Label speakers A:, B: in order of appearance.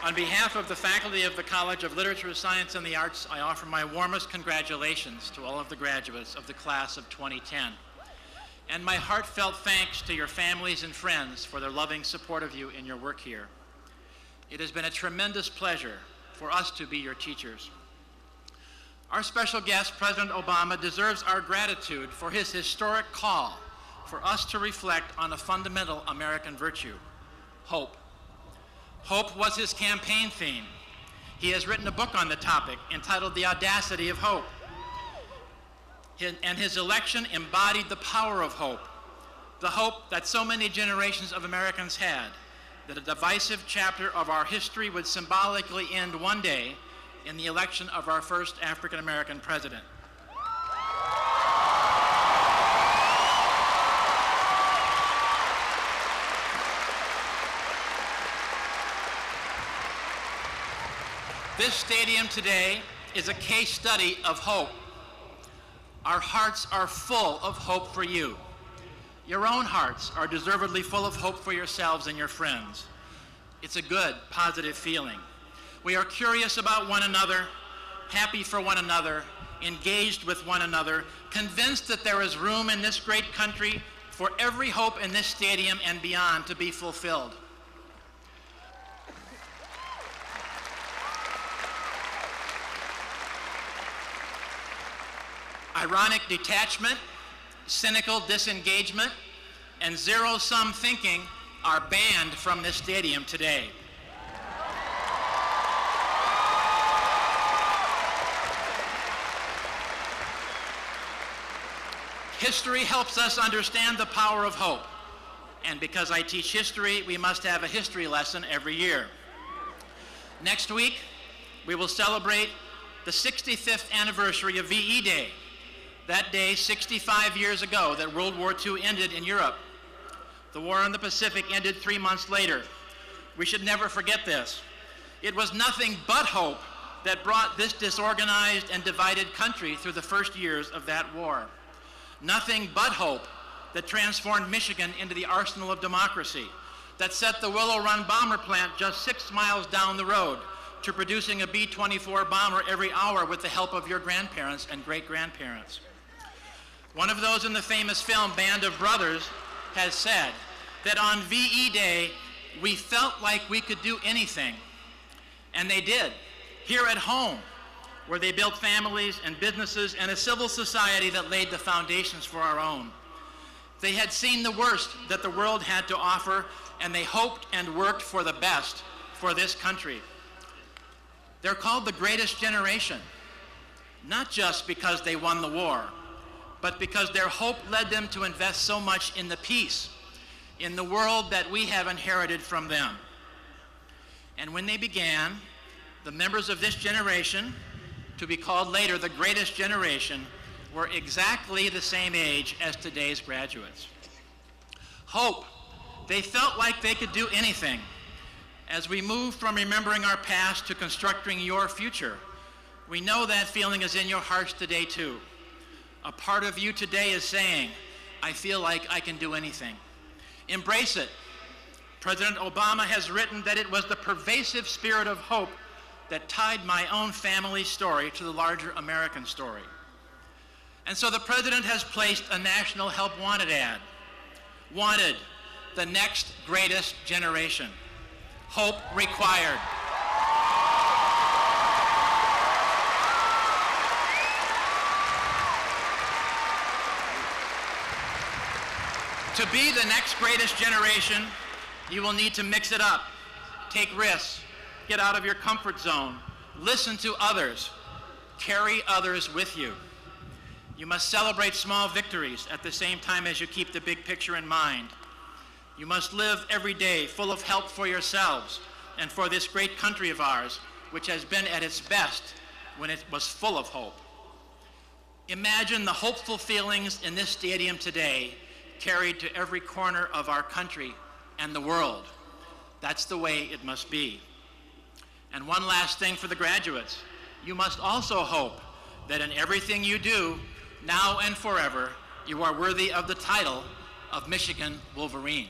A: On behalf of the faculty of the College of Literature, Science, and the Arts, I offer my warmest congratulations to all of the graduates of the class of 2010, and my heartfelt thanks to your families and friends for their loving support of you in your work here. It has been a tremendous pleasure for us to be your teachers. Our special guest, President Obama, deserves our gratitude for his historic call for us to reflect on a fundamental American virtue, hope. Hope was his campaign theme. He has written a book on the topic entitled The Audacity of Hope. And his election embodied the power of hope, the hope that so many generations of Americans had, that a divisive chapter of our history would symbolically end one day in the election of our first African-American president. This stadium today is a case study of hope. Our hearts are full of hope for you. Your own hearts are deservedly full of hope for yourselves and your friends. It's a good, positive feeling. We are curious about one another, happy for one another, engaged with one another, convinced that there is room in this great country for every hope in this stadium and beyond to be fulfilled. Ironic detachment, cynical disengagement, and zero-sum thinking are banned from this stadium today. History helps us understand the power of hope, and because I teach history, we must have a history lesson every year. Next week, we will celebrate the 65th anniversary of VE Day. That day, 65 years ago, that World War II ended in Europe. The war in the Pacific ended 3 months later. We should never forget this. It was nothing but hope that brought this disorganized and divided country through the first years of that war. Nothing but hope that transformed Michigan into the arsenal of democracy, that set the Willow Run bomber plant just 6 miles down the road to producing a B-24 bomber every hour with the help of your grandparents and great-grandparents. One of those in the famous film Band of Brothers has said that on VE Day, we felt like we could do anything. And they did, here at home, where they built families and businesses and a civil society that laid the foundations for our own. They had seen the worst that the world had to offer, and they hoped and worked for the best for this country. They're called the greatest generation, not just because they won the war, but because their hope led them to invest so much in the peace, in the world that we have inherited from them. And when they began, the members of this generation, to be called later the greatest generation, were exactly the same age as today's graduates. Hope. They felt like they could do anything. As we move from remembering our past to constructing your future, we know that feeling is in your hearts today too. A part of you today is saying, I feel like I can do anything. Embrace it. President Obama has written that it was the pervasive spirit of hope that tied my own family's story to the larger American story. And so the president has placed a National Help Wanted ad. Wanted, the next greatest generation. Hope required. To be the next greatest generation, you will need to mix it up, take risks, get out of your comfort zone, listen to others, carry others with you. You must celebrate small victories at the same time as you keep the big picture in mind. You must live every day full of help for yourselves and for this great country of ours, which has been at its best when it was full of hope. Imagine the hopeful feelings in this stadium today carried to every corner of our country and the world. That's the way it must be. And one last thing for the graduates. You must also hope that in everything you do, now and forever, you are worthy of the title of Michigan Wolverine.